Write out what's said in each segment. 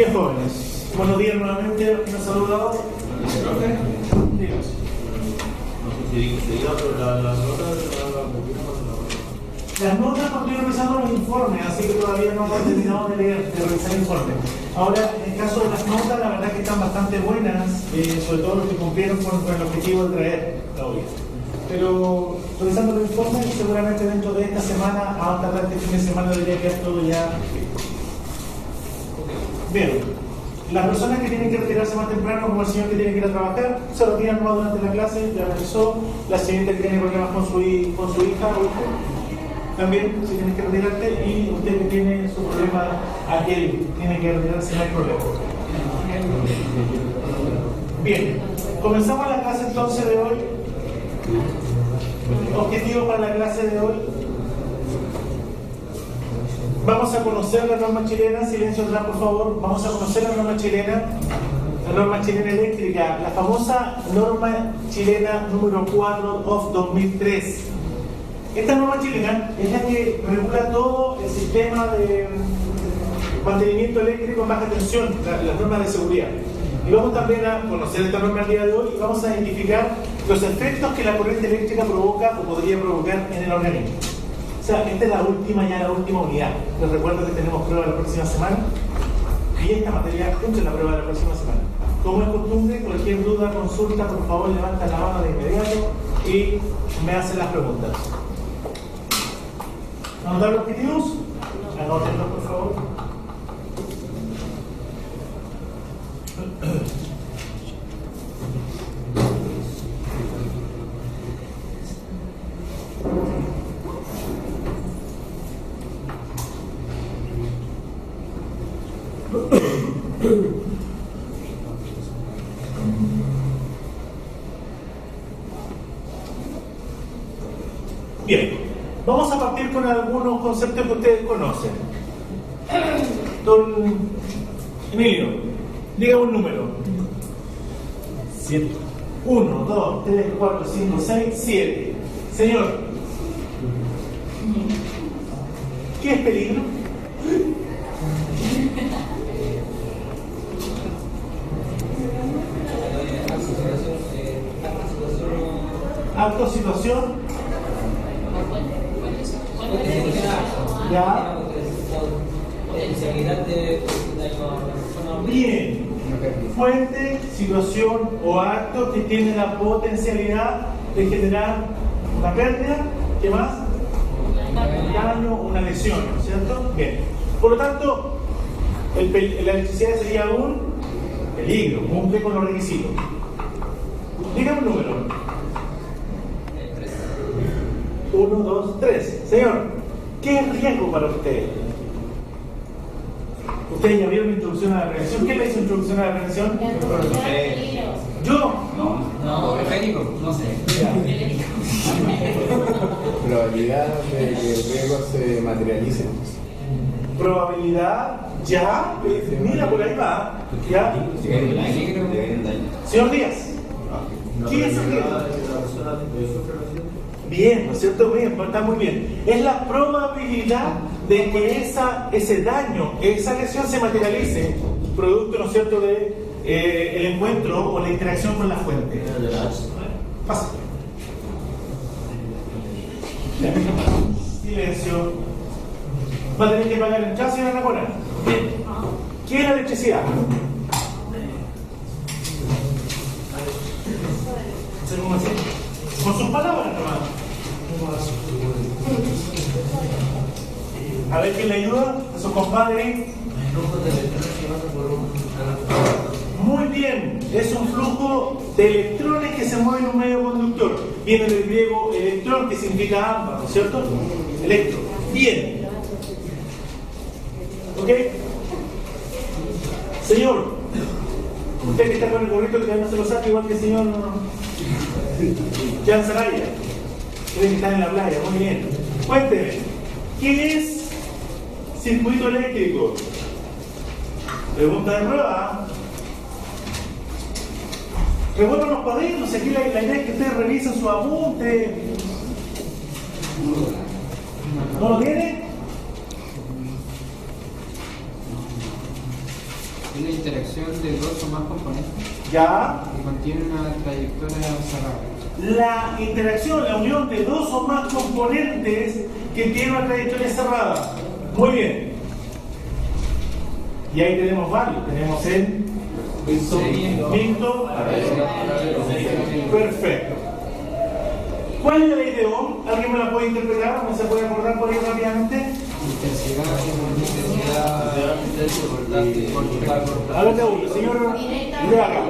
Bien, jóvenes. Buenos días nuevamente. ¿Quién nos ha saludado? Díganos. No sé si seguía, pero las notas Las notas no estoy revisando los informes, así que todavía no hemos terminado de leer, de revisar el informe. Ahora, en el caso de las notas, la verdad que están bastante buenas, sobre todo los que cumplieron con el objetivo de traer la olla. Pero revisando los informes, seguramente dentro de esta semana, a más tardar este fin de semana, debería quedar todo ya. Bien. Las personas que tienen que retirarse más temprano, como el señor que tiene que ir a trabajar, se retiran más durante la clase, ya realizó. La señorita que tiene problemas con su hija o hijo, también, si tienes que retirarte, y usted que tiene su problema, aquel tiene que retirarse, no hay problema. Bien, comenzamos la clase entonces de hoy. Objetivo para la clase de hoy. Vamos a conocer la norma chilena, silencio atrás por favor, vamos a conocer la norma chilena eléctrica, la famosa norma chilena número 4 of 2003. Esta norma chilena es la que regula todo el sistema de mantenimiento eléctrico en baja tensión, las normas de seguridad. Y vamos también a conocer esta norma el día de hoy y vamos a identificar los efectos que la corriente eléctrica provoca o podría provocar en el organismo. O sea, esta es la última unidad. Les recuerdo que tenemos prueba la próxima semana y esta materia junto a la prueba de la próxima semana. Como es costumbre, cualquier duda, consulta, por favor levanta la mano de inmediato y me hacen las preguntas. ¿Anotar los objetivos? Anótenlos, por favor. Bien, vamos a partir con algunos conceptos que ustedes conocen. Don Emilio, diga un número. 7. 1, 2, 3, 4, 5, 6, 7. Señor, ¿qué es peligro? Alta situación. Ya. Bien. Fuente, situación o acto que tiene la potencialidad de generar una pérdida, ¿qué más? Un daño, una lesión, ¿cierto? Bien. Por lo tanto, la electricidad sería un peligro, cumple con los requisitos. Dígame un número. 1, 2, 3. Señor, ¿qué es riesgo para usted? ¿Ustedes ya vieron la introducción a la prevención? ¿Quién le hizo introducción a la prevención? ¿Yo? No, mecánico, no sé. Probabilidad de que el riesgo se materialice. Probabilidad, ya. Mira, por ahí va. Ya. Señor Díaz, ¿qué es el riesgo? Bien, ¿no es cierto? Bien, está muy bien. Es la probabilidad de que ese daño, esa lesión se materialice, producto, ¿no es cierto?, de el encuentro o la interacción con la fuente. Pasa. Silencio. Va a tener que pagar el chasis y la ramona. Bien. ¿Qué es la electricidad? Con sus palabras, hermano. A ver quién le ayuda, a su compadre. Muy bien, es un flujo de electrones que se mueven en un medio conductor. Viene del griego electrón, que significa ambas, ¿no es cierto? Electro. Bien. ¿Ok? Señor, usted que está con el gorrito que no se lo saque, igual que el señor Jan Saraya. Creen que están en la playa, muy bien. Cuénteme, ¿qué es circuito eléctrico? Pregunta de prueba. Revuelvan los cuadernos, aquí la idea es que ustedes revisen su apunte. ¿No lo tiene? una interacción de dos o más componentes Ya, que contiene una trayectoria cerrada. la interacción, la unión de dos o más componentes que tienen una trayectoria cerrada. Muy bien. Y ahí tenemos varios. Tenemos el mixto. Perfecto. ¿Cuál es la ley de Ohm? ¿Alguien me la puede interpretar? ¿No se puede acordar por ahí rápidamente? Intensidad, A ver, señor de acá.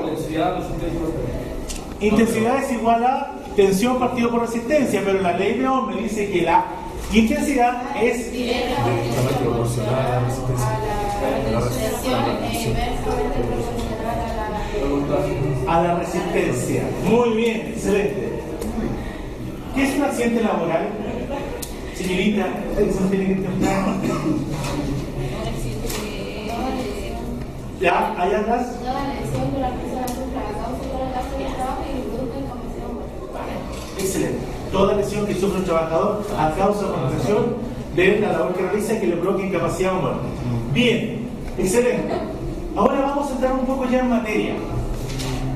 Intensidad es igual a tensión partido por resistencia, pero la ley de Ohm me dice que la intensidad es directamente proporcional a la resistencia. a la resistencia. Muy bien, excelente. ¿Qué es un accidente laboral? Señorita, eso tiene que entrar. ¿Ya? ¿Hay atrás? Excelente. Toda lesión que sufre un trabajador a causa de una lesión de la labor que realiza que le provoque incapacidad o muerte. Bien, excelente. Ahora vamos a entrar un poco ya en materia.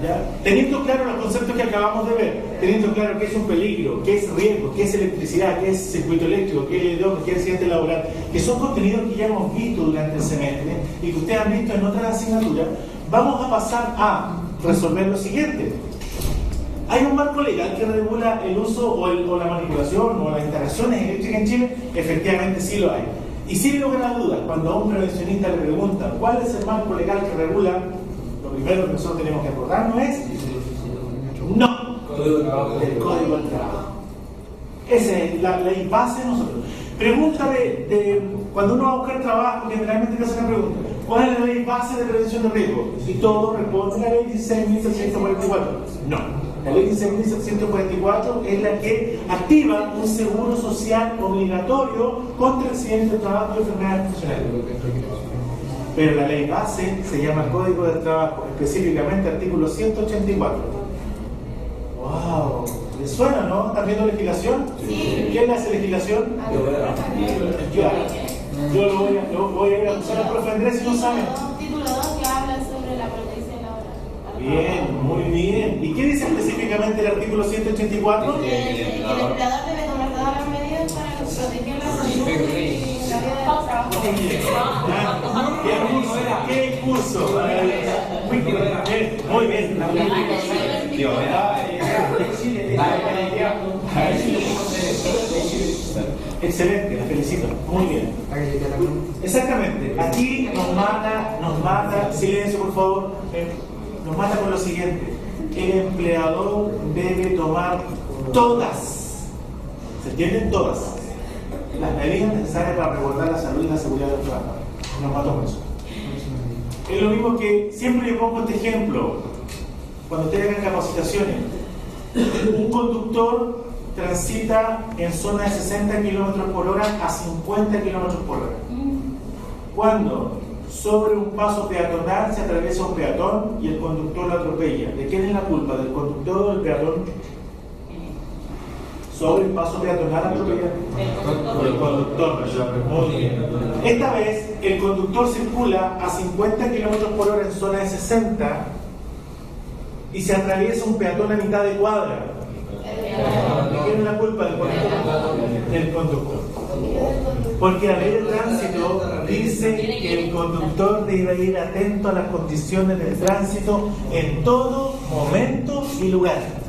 ¿Ya? Teniendo claro los conceptos que acabamos de ver, teniendo claro qué es un peligro, qué es riesgo, qué es electricidad, qué es circuito eléctrico, qué es qué es accidente laboral, que son contenidos que ya hemos visto durante el semestre y que ustedes han visto en otras asignaturas, vamos a pasar a resolver lo siguiente. ¿Hay un marco legal que regula el uso o la manipulación o las instalaciones eléctricas en Chile? Efectivamente sí lo hay. Y sin lugar a dudas, cuando a un prevencionista le preguntan cuál es el marco legal que regula, lo primero que nosotros tenemos que acordarnos es no, el Código del Trabajo. Esa es la ley base de nosotros. Pregunta de cuando uno va a buscar trabajo, generalmente te hace una pregunta: ¿cuál es la ley base de prevención de riesgo? Y todos responden la ley 16.744. No, la ley 16.744 es la que activa un seguro social obligatorio contra accidentes de trabajo y enfermedades profesionales. Pero la ley base se llama Código del Trabajo, específicamente artículo 184. ¡Wow! ¿Les suena, no? ¿Están viendo legislación? Sí. ¿Quién hace legislación? Yo lo voy a ir a usar al profe Andrés si no saben. Título 2 que habla sobre la protección laboral. Bien, muy bien. ¿Y qué dice específicamente el artículo 184? Que el empleador debe tomar todas las medidas para proteger la salud y la vida del trabajo. ¿Qué curso? Muy bien. Excelente, la felicito. Muy bien. Exactamente. Aquí nos mata, silencio por favor, nos mata con lo siguiente: el empleador debe tomar todas, ¿se entienden? Todas las medidas necesarias para resguardar la salud y la seguridad del trabajador. Nos mató con eso. Es lo mismo que siempre yo pongo este ejemplo cuando ustedes hagan capacitaciones. Un conductor transita en zona de 60 km por hora a 50 km por hora. Cuando sobre un paso peatonal se atraviesa un peatón y el conductor lo atropella, ¿de quién es la culpa? ¿Del conductor o del peatón? Sobre el paso peatonal atropella el conductor. Muy bien. Esta vez el conductor circula a 50 km por hora en zona de 60 y se atraviesa un peatón a mitad de cuadra. ¿De quién es la culpa? Del conductor. Del conductor. Porque la ley de tránsito dice que el conductor debe ir atento a las condiciones del tránsito en todo momento y lugar.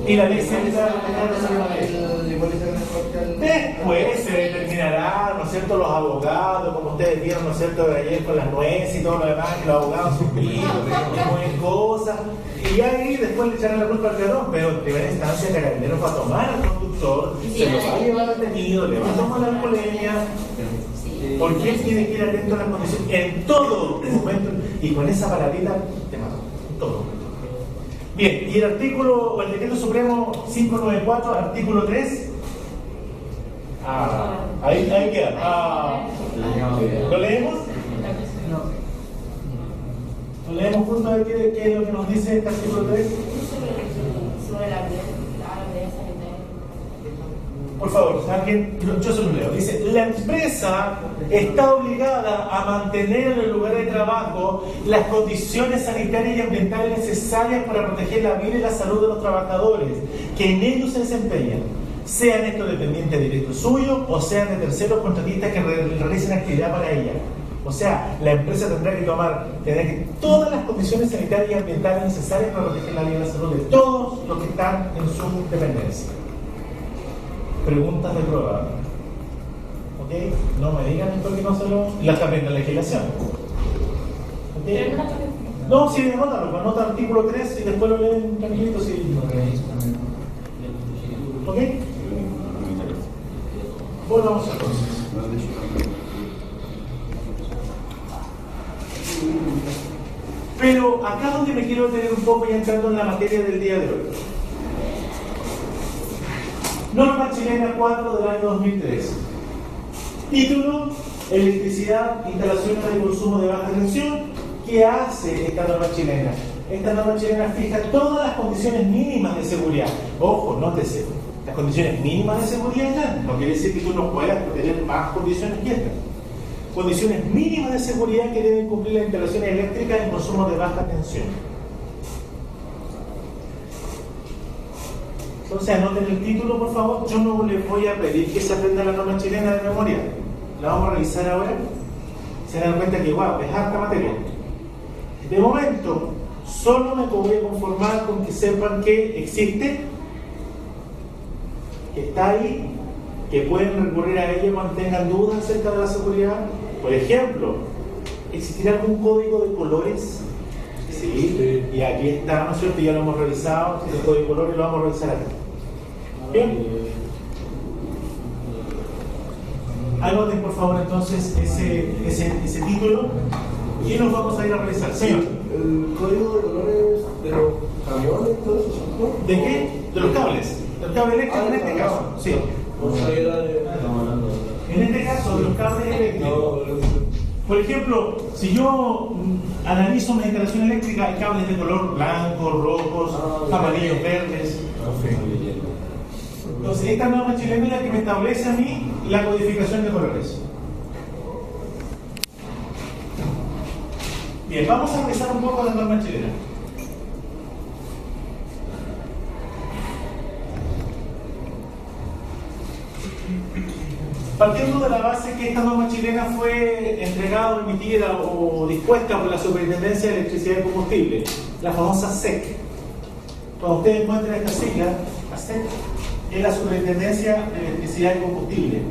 Y la ley siempre va a después se determinará, ¿no es cierto?, los abogados, como ustedes vieron, ¿no es cierto?, de ayer con las nueces y todo lo demás, que los abogados suspiran, mueven cosas, y ahí después le echarán la culpa al peatón, pero en primera instancia el carabinero va a tomar al conductor, se lo va a llevar detenido, le va a tomar la alcoholemia, porque él tiene que ir atento a las condiciones en todo momento, y con esa palabrita te mató, en todo momento. Bien, y el artículo, o el decreto supremo 594, artículo 3. Ahí queda. ¿Lo leemos? ¿Lo leemos juntos a ver qué es lo que nos dice este artículo 3? Sobre la vida sanitaria. por favor, alguien, yo se lo leo. Dice, la empresa está obligada a mantener en el lugar de trabajo las condiciones sanitarias y ambientales necesarias para proteger la vida y la salud de los trabajadores que en ellos se desempeñan, sean estos dependientes directos suyos o sean de terceros contratistas que realicen actividad para ella. O sea, la empresa tendrá que tener todas las condiciones sanitarias y ambientales necesarias para proteger la vida y la salud de todos los que están en su dependencia. Preguntas de prueba. ¿Ok? No me digan esto que no se lo... Las cambian la legislación. ¿Ok? No, sí, anótalo. Anota artículo 3 y después lo leen tranquilito. Sí. ¿Ok? Volvamos a cosas. Pero acá donde me quiero detener un poco y entrando en la materia del día de hoy. Norma chilena 4 del año 2003. Título: Electricidad, instalaciones de consumo de baja tensión. ¿Qué hace esta norma chilena? Esta norma chilena fija todas las condiciones mínimas de seguridad. Ojo, nótese, las condiciones mínimas de seguridad están. No quiere decir que tú no puedas tener más condiciones que estas. Condiciones mínimas de seguridad que deben cumplir las instalaciones eléctricas en consumo de baja tensión. Entonces anoten el título, por favor. Yo no les voy a pedir que se aprenda la norma chilena de memoria. La vamos a revisar ahora. Se dan cuenta que, wow, es harta materia. De momento, solo me voy a conformar con que sepan que existe, que está ahí, que pueden recurrir a ella cuando tengan dudas acerca de la seguridad. Por ejemplo, ¿existirá algún código de colores? Sí, y aquí está, ¿no es cierto? Ya lo hemos revisado, el código de colores lo vamos a revisar aquí. Bien. Anoten por favor entonces ese título y nos vamos a ir a revisar. Señor. El código de colores de los camiones, todo eso, ¿no? ¿De qué? De los cables. Del cable eléctrico en este caso. Sí. En este caso, de los cables eléctricos. Por ejemplo, si yo analizo una instalación eléctrica, hay cables de color blanco, rojos, amarillos, verdes. Entonces, esta norma chilena es la que me establece a mí la codificación de colores. Bien, vamos a revisar un poco la norma chilena. Partiendo de la base que esta norma chilena fue entregada, emitida o dispuesta por la Superintendencia de Electricidad y Combustible, la famosa SEC. Cuando ustedes encuentren esta sigla, la SEC es la Superintendencia de Electricidad y Combustible.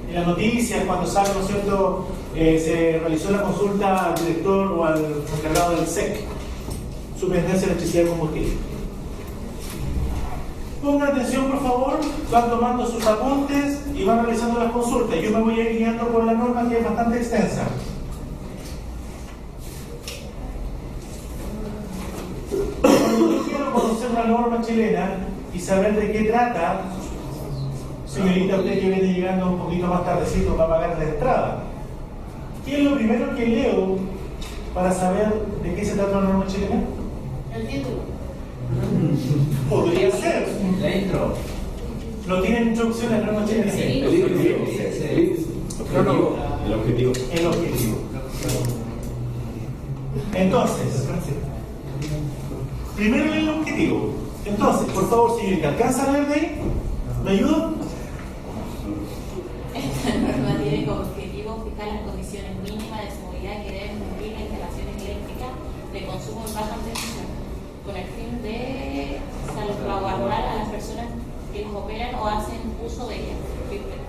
En las noticias, cuando sale, ¿no es cierto?, se realizó la consulta al director o al encargado del SEC, Superintendencia de Electricidad y Combustible. Pongan atención, por favor, van tomando sus apuntes y van realizando las consultas. Yo me voy a ir guiando por la norma, que es bastante extensa. Cuando yo quiero conocer una norma chilena y saber de qué trata, señorita, usted que viene llegando un poquito más tardecito para pagar la entrada, ¿qué es lo primero que leo para saber de qué se trata una norma chilena? El título. Podría ser. La intro. ¿No tienen introducción a la norma chilena? Sí. El objetivo. El objetivo. Entonces, primero el objetivo. Entonces, por favor, señorita, ¿alcanza a leer de ahí? ¿Me ayuda? Esta norma tiene como objetivo fijar las condiciones mínimas de seguridad que deben cumplir las instalaciones eléctricas de consumo en baja tensión, con el fin de salvaguardar a las personas que las operan o hacen uso de ellas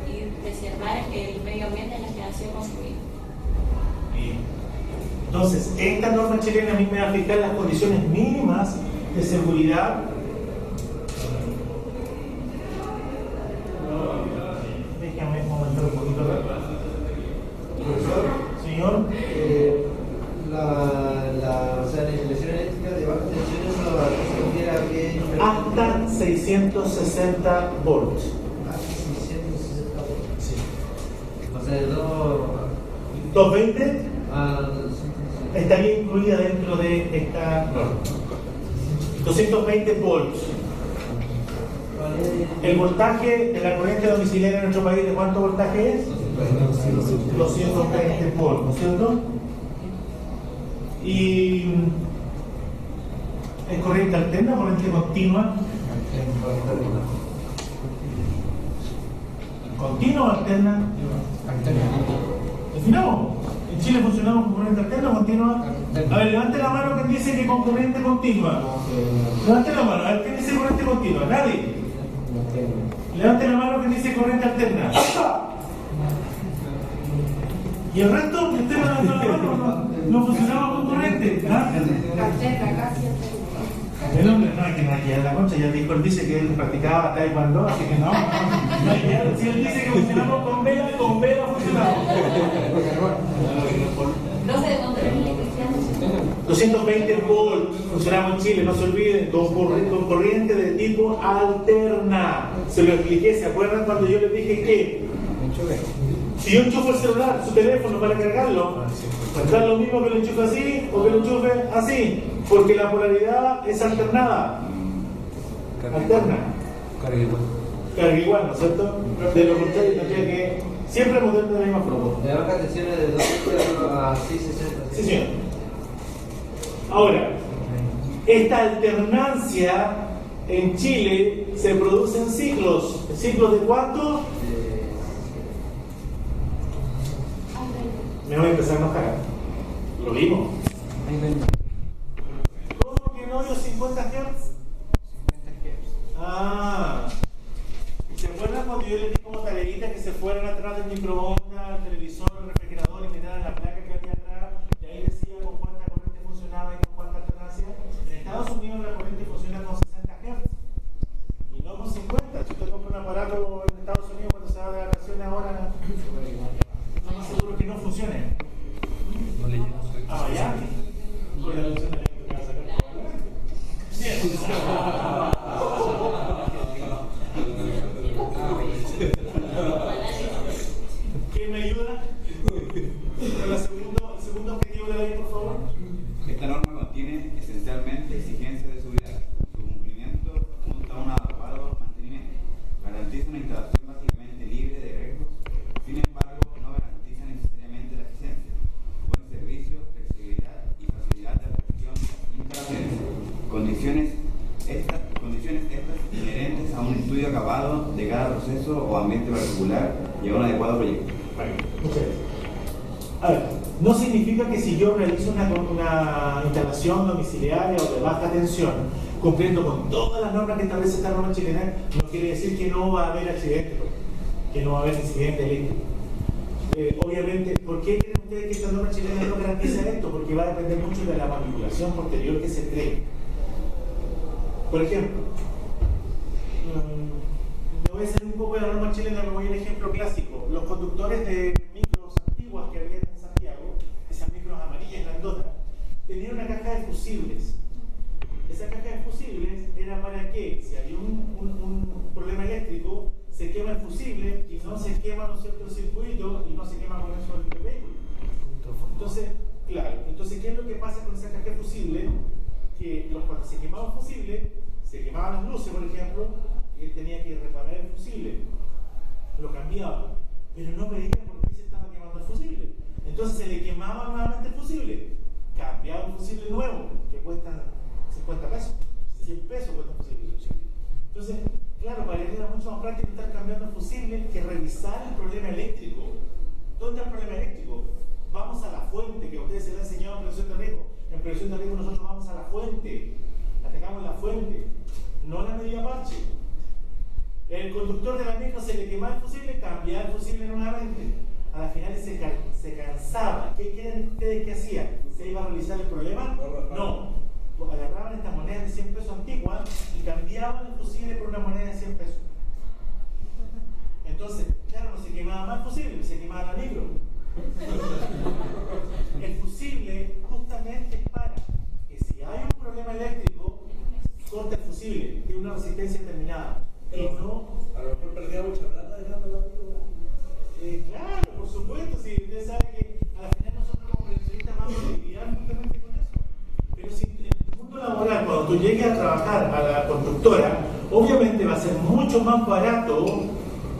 y preservar el medio ambiente en el que ha sido construido. Bien. Entonces, esta norma chilena a mí me va a fijar las condiciones mínimas de seguridad. Déjame comentar un poquito acá. Señor. O sea, la instalación eléctrica de baja tensión eso se refiere a que... Hasta 660 volts. Hasta 660 volts. Sí. O sea, de 220 a 260. estaría incluida dentro de esta norma. 220 volts. El voltaje de la corriente domiciliaria en nuestro país, ¿de cuánto voltaje es? 220 volts, ¿no es cierto? Y ¿es corriente alterna o corriente continua? ¿Continua o alterna? Definamos. ¿En Chile funcionamos con corriente alterna o continua? A ver, levante la mano quien dice que con corriente continua. Levante la mano, a ver, ¿quién dice corriente continua? ¿Nadie? Levante la mano quien dice corriente alterna. ¿Y el resto? ¿Usted no levantó la mano? ¿No funcionamos con corriente? ¿Ah? El hombre no hay que maquillar la concha, ya dice que él practicaba taekwondo, así que no. Si él dice que funcionamos con vela funcionamos. No sé de dónde viene la electricidad. 220 volts, funcionamos en Chile, no se olviden, con corriente de tipo alterna. Se lo expliqué, ¿se acuerdan cuando yo les dije que si yo enchufo el celular, su teléfono para cargarlo, ¿es lo mismo que lo enchufe así o que lo enchufe así? Porque la polaridad es alternada. Alterna. Carga igual, ¿no es cierto? De lo contrario, tendría que siempre mover de la misma forma. De bajas tensiones de 2 a 660. Sí, señor. Ahora, esta alternancia en Chile se produce en ciclos. ¿Ciclos de cuánto? Me voy a empezar a enojar. Lo vimos. ¿Cómo que no dio 50 Hz? Ah. ¿Se acuerdan cuando yo les di como tareita que se fueran atrás del microondas, el televisor, el refrigerador y miraran la placa que había atrás? Y ahí decía con cuánta corriente funcionaba y con cuánta alternancia. En Estados Unidos la corriente funciona con 60 Hz y no con 50. Si usted compra un aparato en Estados Unidos cuando se va de vacaciones ahora, no más seguro que no funcione. A Miami. Con la función eléctrica va a sacar. ¿Quién me ayuda? Con el segundo objetivo de la ley, por favor. Esta norma contiene esencialmente exigencias de seguridad. Su cumplimiento junto a un adecuado mantenimiento. Garantiza una instalación básicamente libre de riesgos, sin embargo, no garantiza necesariamente la eficiencia, buen servicio, flexibilidad y facilidad de reacción de instalaciones. Condiciones estas inherentes a un estudio acabado de cada proceso o ambiente particular y a un adecuado proyecto. Vale, muchas gracias. A ver, no significa que si yo realizo una instalación domiciliaria o de baja tensión, cumpliendo con todas las normas que establece esta norma chilena, no quiere decir que no va a haber accidentes, que no va a haber incidentes eléctricos. Obviamente, ¿por qué creen ustedes que esta norma chilena no garantiza esto? Porque va a depender mucho de la manipulación posterior que se cree. Por ejemplo, me voy a salir un poco de la norma chilena, me voy a un ejemplo clásico. Los conductores de micros antiguas que había en Santiago, esas micros amarillas grandotas, tenían una caja de fusibles. Esa caja de fusibles era para que, si había un problema eléctrico, se quema el fusible y no se quema, ¿no es cierto?, el circuito y no se quema con eso el vehículo. Entonces, claro, ¿qué es lo que pasa con esa caja de fusible? Que cuando se quemaba un fusible, se quemaban las luces, por ejemplo, y él tenía que reparar el fusible. Lo cambiaba, pero no veía por qué se estaba quemando el fusible. Entonces se le quemaba nuevamente el fusible, cambiaba un fusible nuevo, que cuesta 50 pesos, 100 pesos cuesta un fusible. Entonces, claro, para él era mucho más práctico estar cambiando el fusible que revisar el problema eléctrico. ¿Dónde está el problema eléctrico? Vamos a la fuente, que a ustedes se les ha enseñado en prevención de riesgo. En prevención de riesgo nosotros vamos a la fuente, atacamos la fuente, no la medida parche. El conductor de la micro se le quemaba el fusible, cambiaba el fusible nuevamente. A la final se cansaba. ¿Qué creen ustedes que hacía? ¿Se iba a realizar el problema? No. Agarraban estas monedas de 100 pesos antiguas y cambiaban el fusible por una moneda de 100 pesos. Entonces, claro, no se quemaba más el fusible, se quemaba la micro. El fusible justamente es para que si hay un problema eléctrico, corta el fusible, tiene una resistencia determinada. Y no. A lo mejor perdía mucha plata dejando la micro. Claro, por supuesto, si usted sabe que a la final nosotros como prevencionistas vamos a lidiar justamente con eso. Pero si en el mundo laboral, cuando tú llegues a trabajar a la constructora obviamente va a ser mucho más barato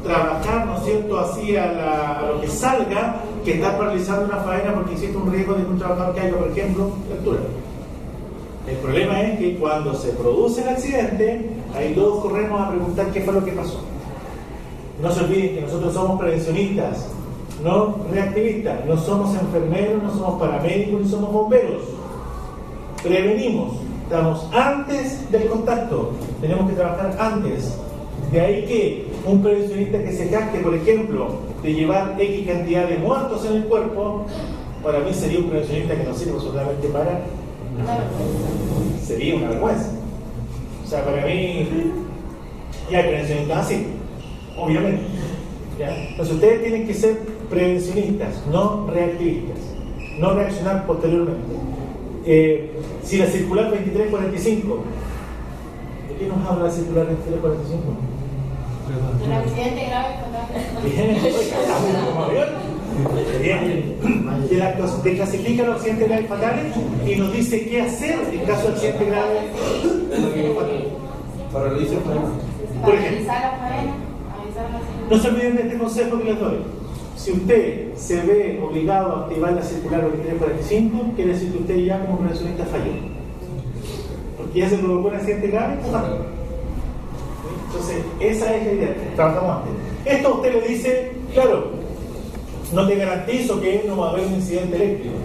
trabajar, ¿no es cierto?, así a lo que salga, que estar paralizando una faena porque existe un riesgo de que un trabajador caiga, por ejemplo, fractura. El problema es que cuando se produce el accidente, ahí todos corremos a preguntar qué fue lo que pasó. No se olviden que nosotros somos prevencionistas, no reactivistas, no somos enfermeros, no somos paramédicos, ni somos bomberos. Prevenimos, estamos antes del contacto, tenemos que trabajar antes. De ahí que un prevencionista que se jacte, por ejemplo, de llevar X cantidad de muertos en el cuerpo, para mí sería un prevencionista que no sirve absolutamente para... Sería una vergüenza. O sea, para mí, ya hay prevencionistas así, obviamente. ¿Ya? Entonces ustedes tienen que ser prevencionistas, no reactivistas, no reaccionar posteriormente. Si la circular 2345, ¿de qué nos habla la circular 2345? De un accidente grave fatal. Bien, como avión. Bien. Declasifica los accidentes graves fatales y nos dice qué hacer en caso de accidente grave fatal. Para realizar Por ejemplo, Avisar a la faena, avisar a la no se olviden de este consejo que les doy. Si usted se ve obligado a activar la circular 2345, quiere decir que usted ya como prevencionista falló. Porque ya se provocó un accidente grave fatal. Entonces, esa es la idea. Trabajamos antes. Esto a usted le dice, claro, no te garantizo que no va a haber un incidente eléctrico.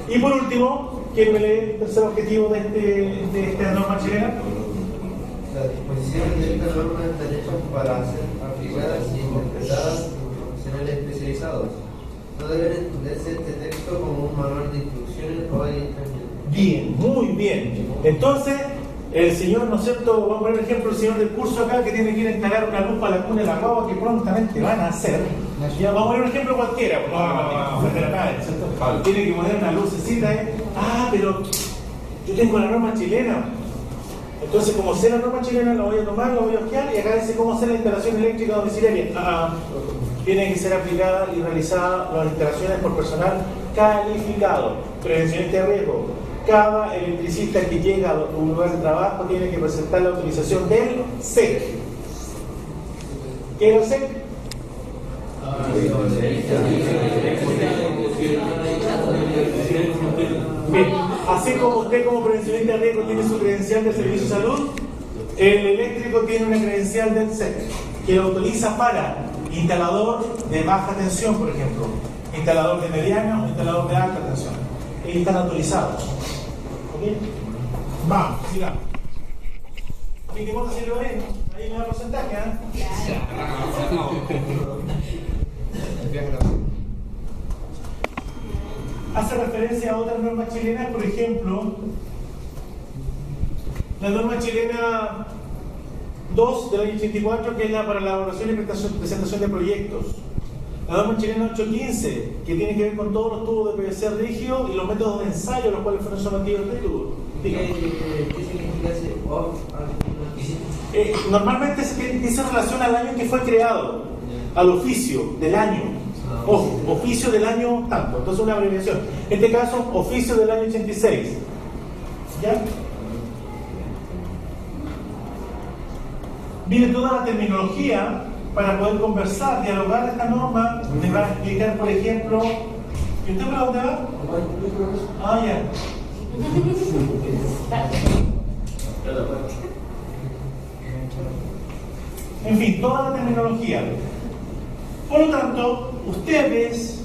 Y por último, ¿quién me lee el tercer objetivo de esta norma chilena? Las disposiciones de esta norma están hechas para ser aplicadas y interpretadas por profesionales especializados. No debe entenderse este texto como un manual de instrucciones o de instrucciones. Bien, muy bien. Entonces, el señor, ¿no es cierto? Vamos a poner el ejemplo, el señor del curso acá que tiene que ir a instalar una luz para la cuna de la guagua que prontamente van a hacer. Ya, vamos a poner un ejemplo cualquiera. ¿Cierto? Tiene que poner una lucecita. Pero yo tengo la norma chilena. Entonces, como sé la norma chilena, la voy a tomar, la voy a ojear y acá dice cómo hacer la instalación eléctrica domiciliaria. Tiene que ser aplicada y realizada las instalaciones por personal calificado, prevencionista de riesgo. Cada electricista que llega a un lugar de trabajo tiene que presentar la autorización del SEC. ¿Qué es el SEC? Bien, así como usted como prevencionista de riesgo tiene su credencial del Servicio de Salud, el eléctrico tiene una credencial del SEC que lo autoriza para instalador de baja tensión, por ejemplo, instalador de mediana o instalador de alta tensión. Ellos están autorizados. ¿Ok? Vamos, sigamos. ¿A mí qué importa si lo ven? Ahí me da porcentaje, Hace referencia a otras normas chilenas, por ejemplo, la norma chilena 2 del año 84, que es la para la elaboración y presentación de proyectos. La norma chilena 815, que tiene que ver con todos los tubos de PVC rígido y los métodos de ensayo, los cuales fueron sometidos de tubo. ¿Qué significa ese off? Normalmente se relaciona al año en que fue creado, al oficio del año. Oficio del año tanto, entonces una abreviación. En este caso, oficio del año 86. ¿Ya? Viene toda la terminología para poder conversar, dialogar esta norma. Me va a explicar, por ejemplo, ¿y usted para dónde va? Ya. En fin, toda la terminología. Por lo tanto, ustedes,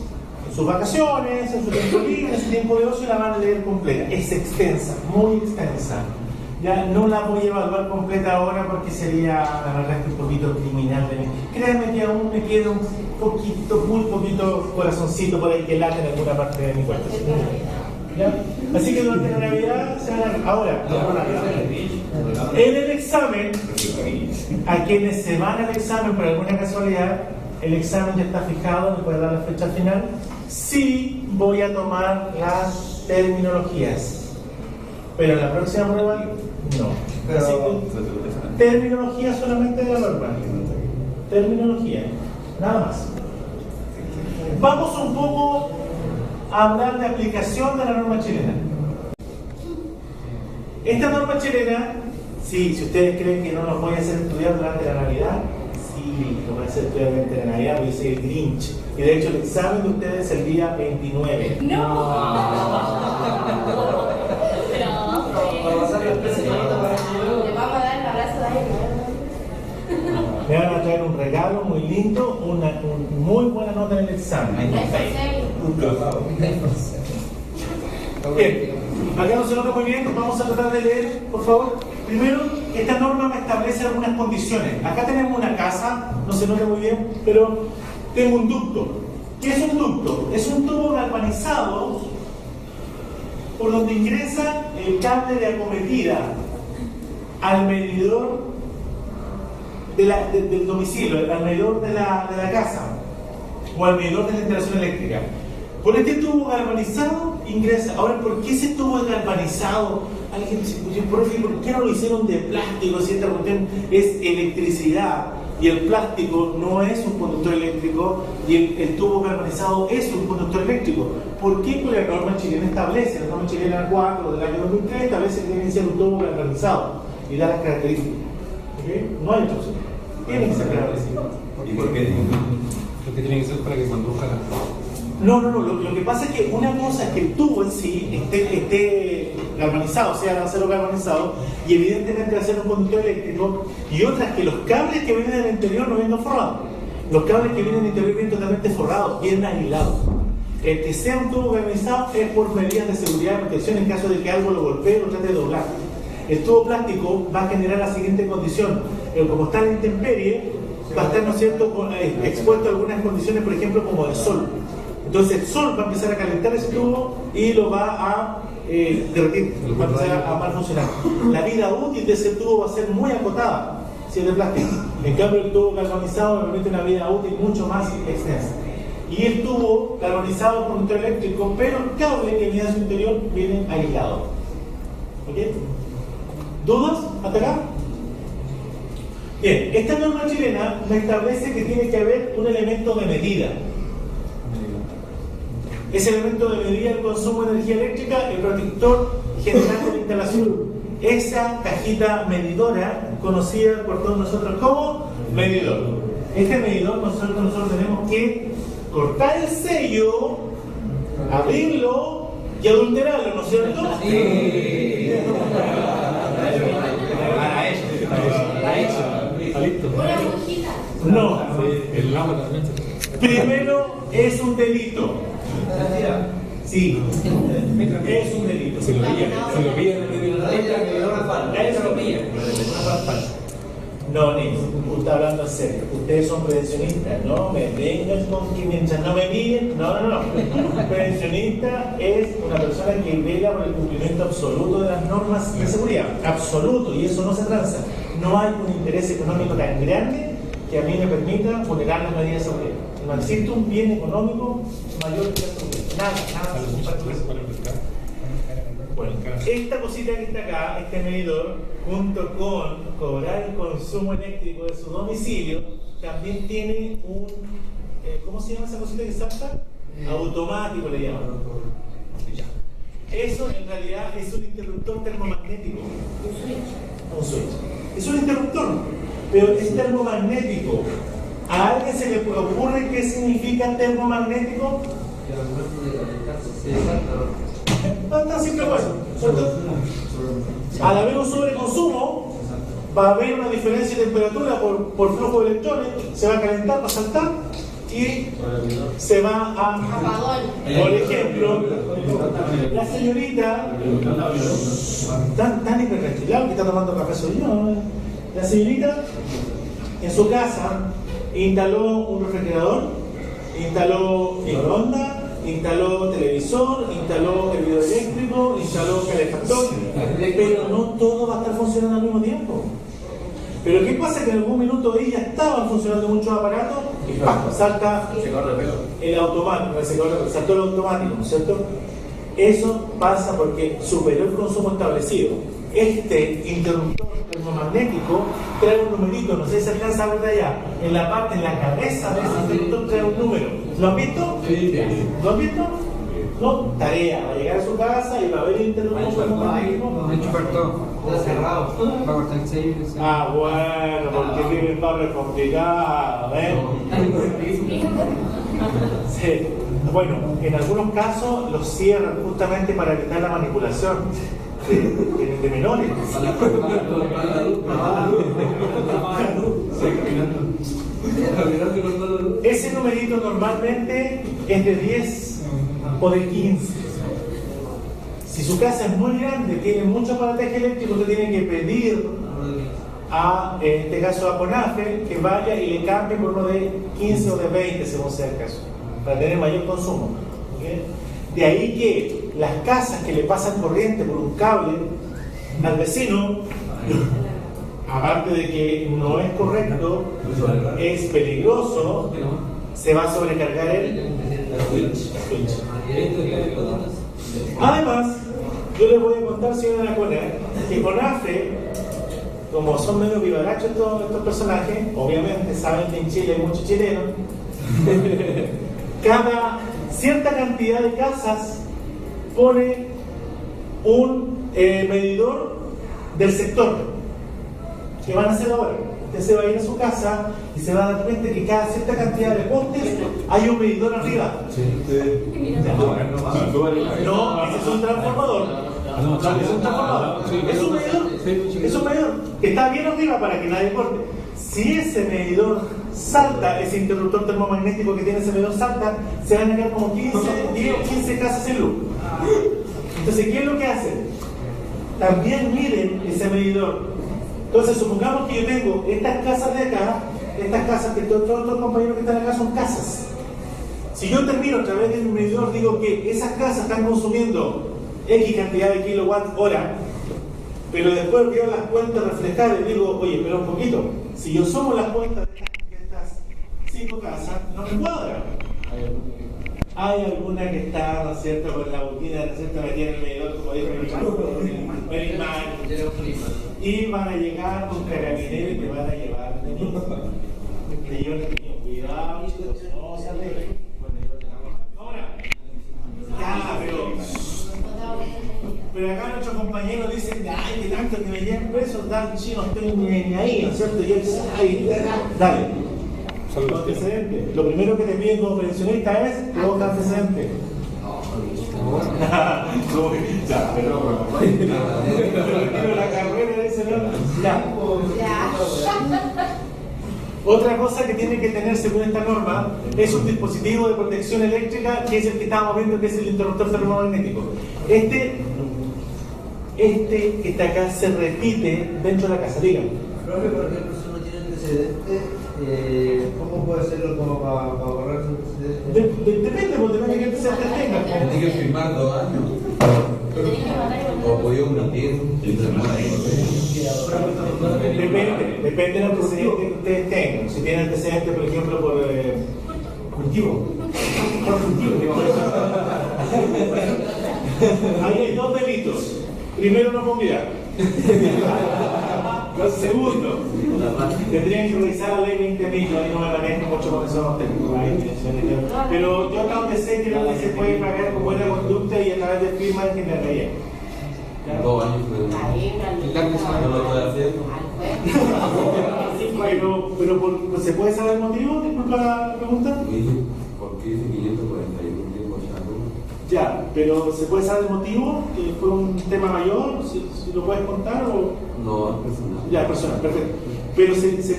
en sus vacaciones, en su tiempo libre, en su tiempo de ocio, la van a leer completa. Es extensa, muy extensa. Ya no la voy a evaluar completa ahora porque sería, la verdad, que un poquito criminal de mí. Créanme que aún me queda un poquito, muy poquito corazoncito por ahí que late en alguna parte de mi cuerpo. ¿Ya? Así que durante la Navidad se van a... Ahora, en el examen, a quienes se van al examen por alguna casualidad, el examen ya está fijado, me puede dar la fecha final. Sí voy a tomar las terminologías, pero en la próxima prueba no. Así que, terminología solamente de la norma. Terminología, nada más. Vamos un poco a hablar de aplicación de la norma chilena. Esta norma chilena Sí, si ustedes creen que no nos voy a hacer estudiar durante la Navidad, sí, lo voy a hacer estudiar durante la Navidad, porque yo soy el Grinch. Y de hecho el examen de ustedes es el día 29. No. Pero Vamos a hacer el presentamiento para el le vamos a dar el abrazo de ahí. Me van a traer un regalo muy lindo, una muy buena nota en el examen. Bien, acá no se nota muy bien, vamos a tratar de leer, por favor. Primero, esta norma me establece algunas condiciones. Acá tenemos una casa, no se nota muy bien, pero tengo un ducto. ¿Qué es un ducto? Es un tubo galvanizado por donde ingresa el cable de acometida al medidor del domicilio, al medidor de la casa o al medidor de la instalación eléctrica. Por este tubo galvanizado ingresa. Ahora, ¿por qué ese tubo es galvanizado? Alguien dice, profe, ¿por qué no lo hicieron de plástico? Si esta cuestión es electricidad y el plástico no es un conductor eléctrico y el tubo galvanizado es un conductor eléctrico. ¿Por qué? Porque la norma chilena establece, la norma chilena 4 del año 2003 establece que tiene que ser un tubo galvanizado y da las características. ¿Okay? No hay otra opción. Tiene que ser galvanizado. ¿Y por qué? Porque tiene que ser para que conduzca la... No, lo que pasa es que una cosa es que el tubo en sí esté galvanizado, sea de acero galvanizado, y evidentemente va a ser un conductor eléctrico, y otra es que los cables que vienen del interior no vengan forrados. Los cables que vienen del interior vienen totalmente forrados, bien aislados. El que sea un tubo galvanizado es por medidas de seguridad y protección en caso de que algo lo golpee o trate de doblar. El tubo plástico va a generar la siguiente condición: como está en la intemperie, va a estar, ¿no es cierto?, expuesto a algunas condiciones, por ejemplo, como de sol. Entonces el sol va a empezar a calentar ese tubo y lo va a derretir, va a empezar a mal funcionar. La vida útil de ese tubo va a ser muy acotada si es de plástico. En cambio, el tubo galvanizado me permite una vida útil mucho más extensa. Y el tubo galvanizado es conductor eléctrico, pero el cable que viene a su interior viene aislado. ¿Ok? ¿Dudas hasta acá? Bien, esta norma chilena me establece que tiene que haber un elemento de medida. Ese elemento de medida del consumo de energía eléctrica, el protector general de la instalación. Esa cajita medidora, conocida por todos nosotros como medidor. Este medidor nosotros tenemos que cortar el sello, abrirlo y adulterarlo, ¿no es cierto? Sí. Una brujita. No. El agua también. Primero es un delito. Sí, es un delito. Se lo pillan en el No, Nils, usted está hablando en serio. Ustedes son prevencionistas, no me vengan con que mientras no me miren. No. Prevencionista es una persona que vela por el cumplimiento absoluto de las normas de seguridad. Absoluto, y eso no se transa. No hay un interés económico tan grande que a mí me permita vulnerar las medidas de seguridad. No existe un bien económico mayor que la seguridad. Nada. Bueno, esta cosita que está acá, este medidor, junto con cobrar el consumo eléctrico de su domicilio, también tiene un, ¿cómo se llama esa cosita que salta? Automático le llaman. Eso en realidad es un interruptor termomagnético. Un switch. Es un interruptor, pero es termomagnético. ¿A alguien se le ocurre qué significa termomagnético? No es tan simple como eso. Al haber un sobreconsumo, va a haber una diferencia de temperatura por flujo de electrones, se va a calentar, va a saltar y se va a... Por ejemplo, la señorita, tan hiperventilado que está tomando café soy yo, la señorita en su casa instaló un refrigerador, instaló microondas, instaló televisor, instaló hervidor eléctrico, instaló calefactor, pero no todo va a estar funcionando al mismo tiempo. Pero ¿qué pasa? Que en algún minuto ya estaban funcionando muchos aparatos y ¡pam! Salta el automático, saltó el automático, ¿no es cierto? Eso pasa porque superó el consumo establecido. Este interruptor termomagnético trae un numerito, no sé si se alcanza a ver de allá, en la parte, en la cabeza de ese interruptor trae un número. ¿Lo han visto? Sí. ¿Lo han visto? No, tarea, va a llegar a su casa y va a ver el interruptor termomagnético. De enchufar todo. Está cerrado. Va a cortar el sello. Ah, bueno, porque vive en barrio complicado, ¿eh? Sí. Bueno, en algunos casos los cierran justamente para evitar la manipulación de menores. Ese numerito normalmente es de 10 o de 15. Si su casa es muy grande, tiene mucho aparataje eléctrico, usted tiene que pedir en este caso a CONAFE, que vaya y le cambie por uno de 15 o de 20, según sea el caso, para tener mayor consumo. ¿Okay? De ahí que las casas que le pasan corriente por un cable al vecino, aparte de que no es correcto, es peligroso, se va a sobrecargar el switch. Además, yo les voy a contar, señora Anacona, que CONAFE, como son medio vivarachos estos personajes, obviamente saben que en Chile hay muchos chilenos, cada cierta cantidad de casas pone un medidor del sector que van a hacer ahora. Usted se va a ir a su casa y se va a dar cuenta que cada cierta cantidad de postes hay un medidor arriba. No, ese es un transformador. Es un medidor que está bien arriba para que nadie corte. Si ese medidor salta, ese interruptor termomagnético que tiene ese medidor salta, se van a quedar como 10 o 15 casas sin luz. Entonces, ¿qué es lo que hacen? También miden ese medidor. Entonces, supongamos que yo tengo estas casas de acá, estas casas que todos los compañeros que están acá son casas. Si yo termino a través de mi medidor, digo que esas casas están consumiendo X cantidad de kilowatts hora, pero después veo las cuentas reflejadas y digo, oye, pero un poquito, si yo sumo las cuentas de estas 5 casas, no me cuadra. Hay alguna que está, ¿no es cierto?, con la boquina, ¿no es cierto?, metida en el medidor, como dijo el y van a llegar con carabineros y te van a llevar de mí. Cuidado, no se alejen. Ahora, ya, pero acá nuestros compañeros dicen, ay, que tanto que me lleven presos, dan chino, estoy ni ahí, ¿no es cierto? Y él dice, ay, dale. Los antecedentes. Lo primero que te piden como pensionista es los antecedentes. Ya, pero la carrera de ese lado. Ya. Otra cosa que tiene que tener según esta norma es un dispositivo de protección eléctrica, que es el que estábamos viendo, que es el interruptor termomagnético. Este que está acá se repite dentro de la casa. Dígame. Profe, por ejemplo, si uno tiene antecedentes, ¿cómo puede hacerlo como para borrar su antecedentes? Depende, porque depende de qué antecedentes tenga. Tiene que firmar 2 años. O podía omitir el Depende del antecedente que ustedes tengan. Si tienen antecedentes, por ejemplo, por cultivo. Ahí hay 2 delitos. Primero, no convidar. Segundo, tendrían que revisar la ley 20.000. Ahí no me manejo mucho con eso, pero yo acá donde sé que no se puede pagar con buena conducta y a través de firmas en la ley. 2 años. No lo puede hacer. Pero ¿se puede saber el motivo? Disculpa la pregunta. ¿Por qué dice 541 tiempo ya? Pero ¿se puede saber el motivo? ¿Fue un tema mayor? ¿Si lo puedes contar? O... No, es personal. Ya, es personal, perfecto. Pero se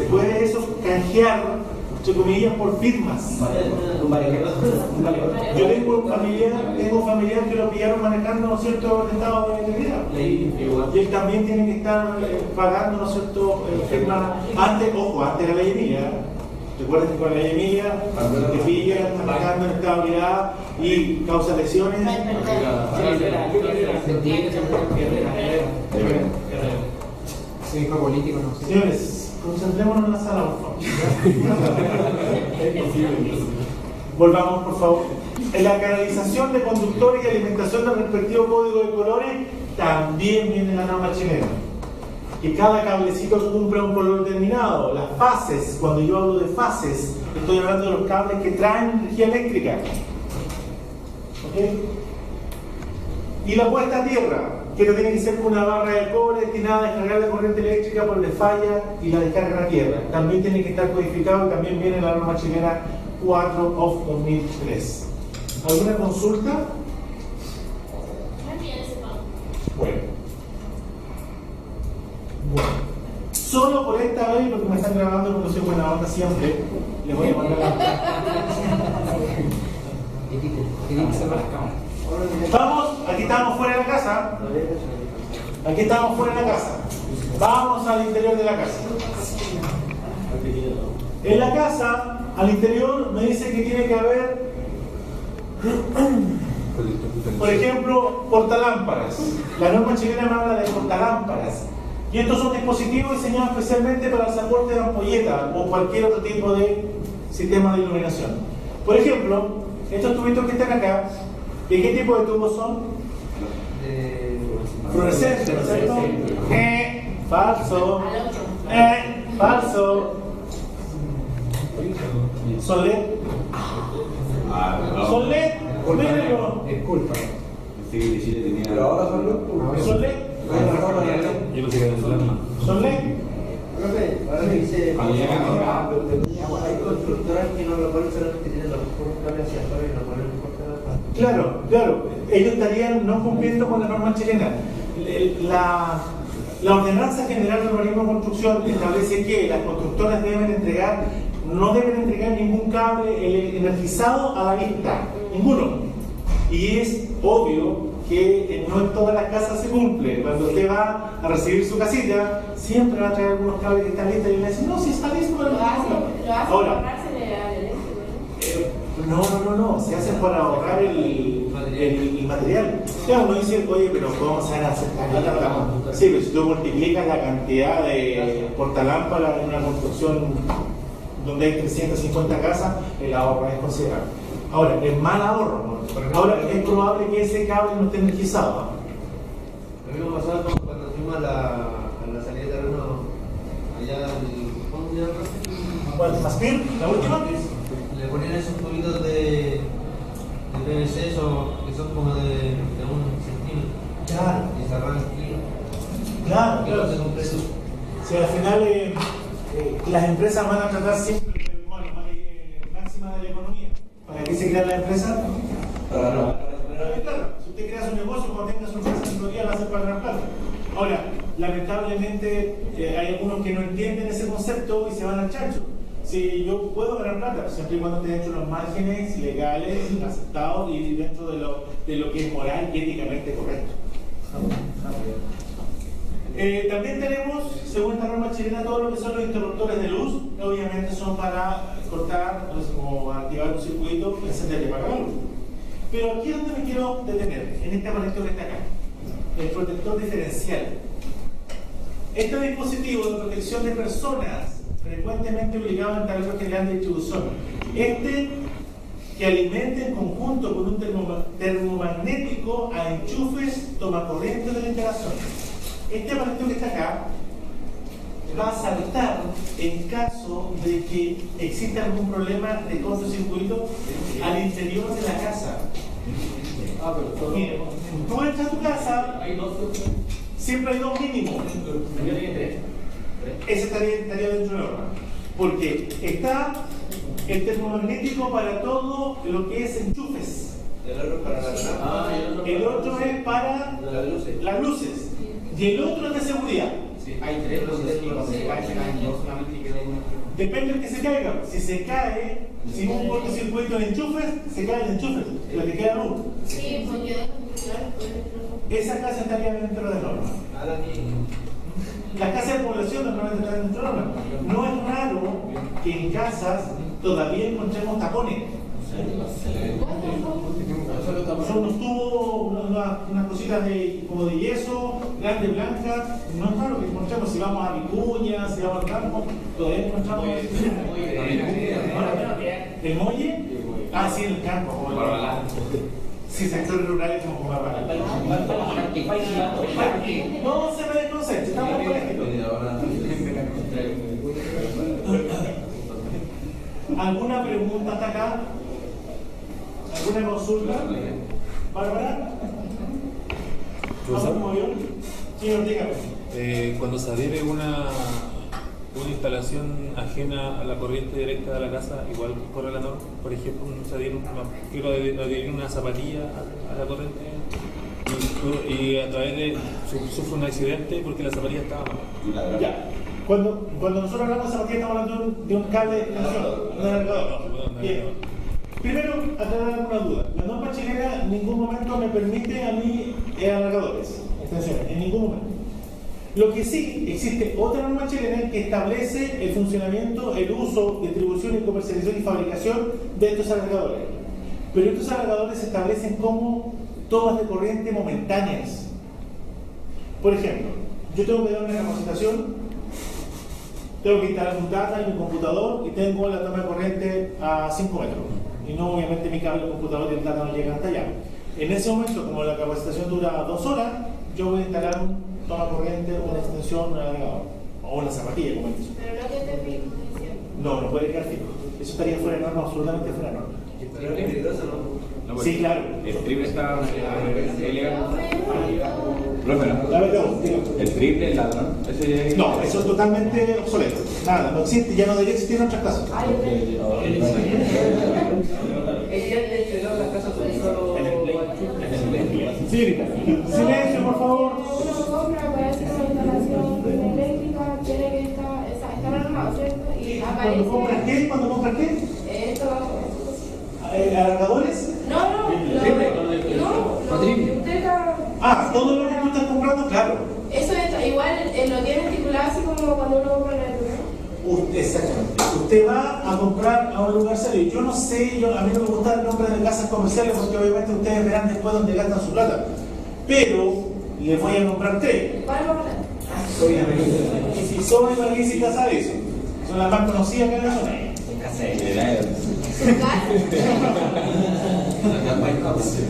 puede eso canjear, entre comillas, por firmas. Yo tengo un familiar que lo pillaron manejando, ¿no es cierto?, el estado de vida. Y él también tiene que estar pagando, ¿no es cierto?, firmas antes de la ley Emilia. Recuerden que con la ley Emilia, cuando te pillan manejando en estado de vida y causa lesiones. Sí, fue político, no sé. Señores, concentrémonos en la sala, por favor. Volvamos, por favor. En la canalización de conductores y alimentación del respectivo código de colores también viene la norma chilena. Que cada cablecito cumpla un color determinado. Las fases, cuando yo hablo de fases, estoy hablando de los cables que traen energía eléctrica. Y la puesta a tierra, que no tiene que ser con una barra de cobre destinada a descargar la corriente eléctrica por de falla y la descarga a tierra. También tiene que estar codificado y también viene en la norma chilena 4/2003. ¿Alguna consulta? Bueno. Solo por esta vez, porque me están grabando porque soy buena onda siempre, les voy a mandar la... Tienen que ser para las cámaras. Vamos, aquí estamos fuera de la casa. Aquí estamos fuera de la casa. Vamos al interior de la casa. En la casa, al interior, me dice que tiene que haber, por ejemplo, portalámparas. La norma chilena me habla de portalámparas. Y estos son dispositivos diseñados especialmente para el soporte de ampolleta o cualquier otro tipo de sistema de iluminación. Por ejemplo, estos tubitos que están acá, ¿de qué tipo de tubos son? Fluorescentes, ¿no es cierto? Falso. Falso. ¿Son LED? ¿Son LED? Mírenlo. Disculpa. Pero ahora son los... ¿Son LED? Yo no sé qué es la... ¿Son LED? Profe, ahora me dice, hay constructoras que no lo ponen solamente tienen los puros cables hacia afuera y no ponen portalámparas. Claro, claro. Ellos estarían no cumpliendo con la norma chilena. La Ordenanza General de Urbanismo y Construcción establece que las constructoras no deben entregar ningún cable energizado a la vista, ninguno. Y es obvio que no en todas las casas se cumple. Cuando usted va a recibir su casita, siempre va a traer algunos cables que están listos y le dicen, no, si está listo, Lo hace ahora, ahorrarse de eléctrico. no, se hace para ahorrar el material. Claro, uno dice, oye, pero ¿cómo se van a hacer caleta? Sí, pero si tú multiplicas la cantidad de portalámparas en una construcción donde hay 350 casas, el ahorro es considerable. Ahora, es mal ahorro, ¿no? Ahora, es probable que ese cable no esté energizado. A mí me pasaba cuando fuimos a la salida de terreno allá ¿cómo se llama? Bueno, ¿Maspir? ¿La última? Le ponían esos tubitos de PVC que son como de 1 centímetro. Claro. Y se arrancan Claro, ¿Qué claro. se compra eso? Si al final las empresas van a tratar siempre máxima de la economía. ¿Para qué se crea la empresa? Claro, si usted crea su negocio, cuando tenga su empresa, su día va a ser para ganar plata. Ahora, lamentablemente hay algunos que no entienden ese concepto y se van al chancho. Si yo puedo ganar plata, siempre y cuando esté dentro de los márgenes legales, aceptados y dentro de lo que es moral y éticamente correcto. También tenemos, según esta norma chilena, todo lo que son los interruptores de luz. Obviamente son para cortar, o activar un circuito, encender y apagar la luz. Pero aquí es donde me quiero detener, en este aparato que está acá, el protector diferencial. Este dispositivo de protección de personas, frecuentemente obligado en tablero general de distribución, que alimenta en conjunto con un termomagnético a enchufes tomacorriente de la instalación. Este aparato que está acá va a saltar en caso de que exista algún problema de cortocircuito al interior de la casa. Mira, tú entras a tu casa, siempre hay dos mínimos. Ese estaría dentro de la norma. Porque está el termomagnético para todo lo que es enchufes. El otro es para las luces. Y el otro es de seguridad. Sí, hay 3 luces y cuando se caen dos, solamente queda uno. Depende del que se caiga. Si se cae, sin un cortocircuito de enchufes, se cae el enchufe, la que queda luz. Sí, porque Esa casa estaría dentro de la norma. Las casas de población normalmente están dentro de la norma. No es raro que en casas todavía encontremos tapones. Son unos tubos, unas cositas como de yeso, grandes, blancas. No es raro que encontremos, si vamos a Vicuña, si vamos al campo, todavía encontramos el muelle. Ah, sí, en el campo. Sí, sectores rurales como Barra. No se me desconcentre, estamos en el colegio. ¿Alguna pregunta hasta acá? ¿Alguna consulta? ¿Bárbara? ¿Vamos como yo? Señor, dígame. Cuando se adhiere una instalación ajena a la corriente directa de la casa, igual corre la norma. Por ejemplo, quiero adherir una zapatilla a la corriente y a través de sufre un accidente porque la zapatilla estaba mal. Ya. Cuando nosotros hablamos de zapatilla estamos hablando de un cable de extensión, un alargador. Bien. Primero, aclarar alguna duda. La norma chilena en ningún momento me permite a mí alargadores, extensiones, en ningún momento. Lo que sí, existe otra norma chilena que establece el funcionamiento, el uso, distribución y comercialización y fabricación de estos alargadores. Pero estos alargadores se establecen como tomas de corriente momentáneas. Por ejemplo, yo tengo que dar una capacitación, tengo que instalar un data en mi computador y tengo la toma de corriente a 5 metros. Y no, obviamente, mi cable del computador y el data no llegan hasta allá. En ese momento, como la capacitación dura 2 horas, yo voy a instalar un toma corriente, una extensión, un alargador o una zapatilla, como he dicho. Pero no que te fijo. No puede quedar fijo. Eso estaría fuera de norma, absolutamente fuera de norma. Pero es peligroso, ¿no? Sí, claro. El triple está ilegal. Profe, A ver, el triple, el ladrón. no, eso es totalmente obsoleto. Nada, no existe, ya no debería existir en otras casas. Sí, silencio, por favor. Cuando uno compra puede hacer una instalación eléctrica, tiene que estar armado, ¿cierto? Y aparece... ¿Cuando compras qué? ¿Cuando compras qué? Esto... ¿Alargadores? No, Todo lo que tú estás comprando, claro. Eso es, igual lo tiene estipulado así como cuando uno compra en el lugar. Exactamente. Usted va a comprar a un lugar serio. Yo no sé, a mí no me gusta el nombre de casas comerciales porque obviamente ustedes verán después dónde gastan su plata. Pero les voy a comprar 3. ¿Cuál comprar? Y si son y Marguisita sabe eso. Son las más conocidas que en la zona.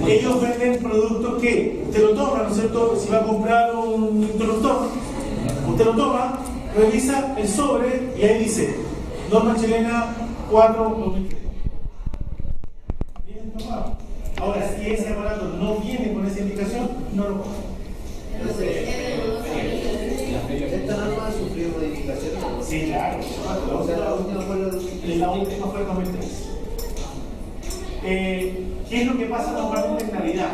Ellos venden productos que usted lo toma, ¿no es cierto? Si va a comprar un interruptor, usted lo toma, revisa el sobre y ahí dice norma chilena 4/2003. Bien tomado. Ahora, si ese aparato no viene con esa indicación, no lo compra. ¿Esta norma ha sufrido modificaciones? Sí, claro. La última fue el 2003. ¿Qué es lo que pasa normalmente en Navidad?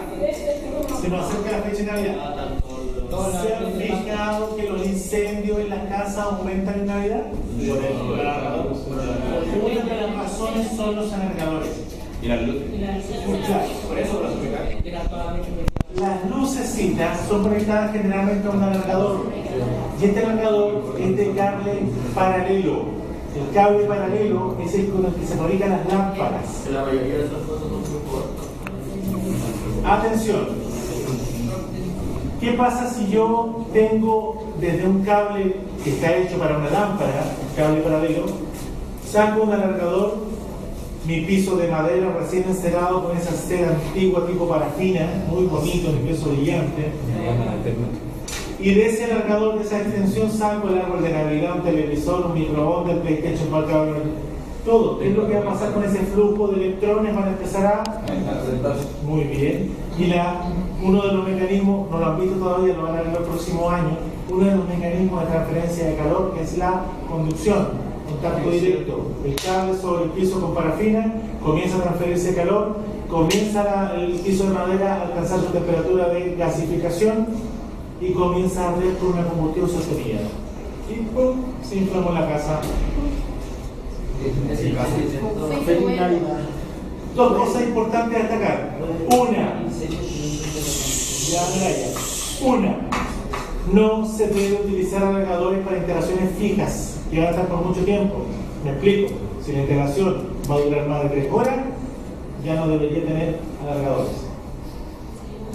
Se nos acerca la fecha de Navidad. ¿Se han fijado que los incendios en las casas aumentan en Navidad? Una de las razones son los alargadores. ¿Y las luces? Por eso las lucecitas son conectadas generalmente a un alargador. Y este alargador es de cable paralelo. El cable paralelo es el con el que se fabrican las lámparas. La mayoría de esas cosas son muy cortas. Atención. ¿Qué pasa si yo tengo desde un cable que está hecho para una lámpara, un cable paralelo, saco un alargador, mi piso de madera recién encerado con esa seda antigua tipo parafina, muy bonito, mi piso brillante, y de ese alargador, de esa extensión, saco el árbol de Navidad, un televisor, un microondas, el PlayStation 4, todo? ¿Qué es lo que va a pasar con ese flujo de electrones? Van a empezar a... Muy bien. Y uno de los mecanismos, no lo han visto todavía, lo van a ver el próximo año, uno de los mecanismos de transferencia de calor, que es la conducción, contacto directo. El cable sobre el piso con parafina, comienza a transferirse calor, comienza el piso de madera a alcanzar su temperatura de gasificación y comienza a arder por una combustión sostenida. Y ¡pum! Se inflamó la casa. Feliz Navidad. Dos cosas importantes a destacar. Una, no se debe utilizar alargadores para integraciones fijas que van a estar por mucho tiempo. Me explico. Si la integración va a durar más de 3 horas, ya no debería tener alargadores.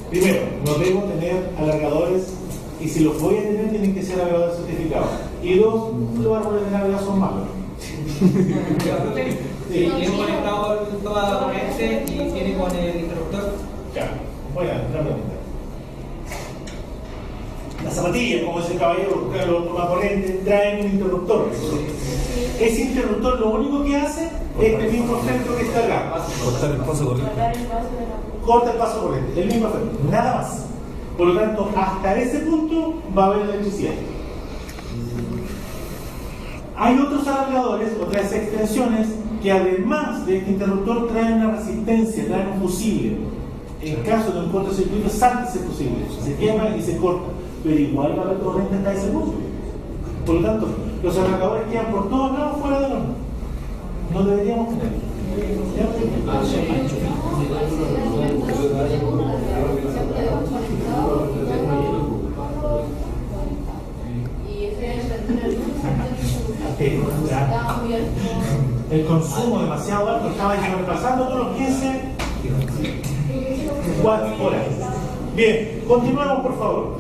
Primero, no debo tener alargadores, y si los voy a tener, tienen que ser alargadores certificados. Y 2, los árboles de Navidad son malos. Sí, tiene conectado toda la corriente y tiene con el interruptor. Ya, buena pregunta. Las zapatillas, como dice el caballero, la corriente, traen un interruptor. Ese interruptor lo único que hace es este mismo efecto que está acá. Cortar el paso corriente. corta el paso corriente, el mismo efecto, nada más. Por lo tanto, hasta ese punto va a haber electricidad. Hay otros alargadores, otras extensiones, que además de este interruptor traen una resistencia, traen un fusible. En caso de un cortocircuito, salta ese fusible, se quema y se corta, pero igual va a haber corriente hasta ese punto. Por lo tanto, los alargadores quedan por todos lados fuera del horno. No deberíamos tenerlo. El consumo demasiado alto, estaba sobrepasando todos los 15 watts hora. Bien, continuemos por favor.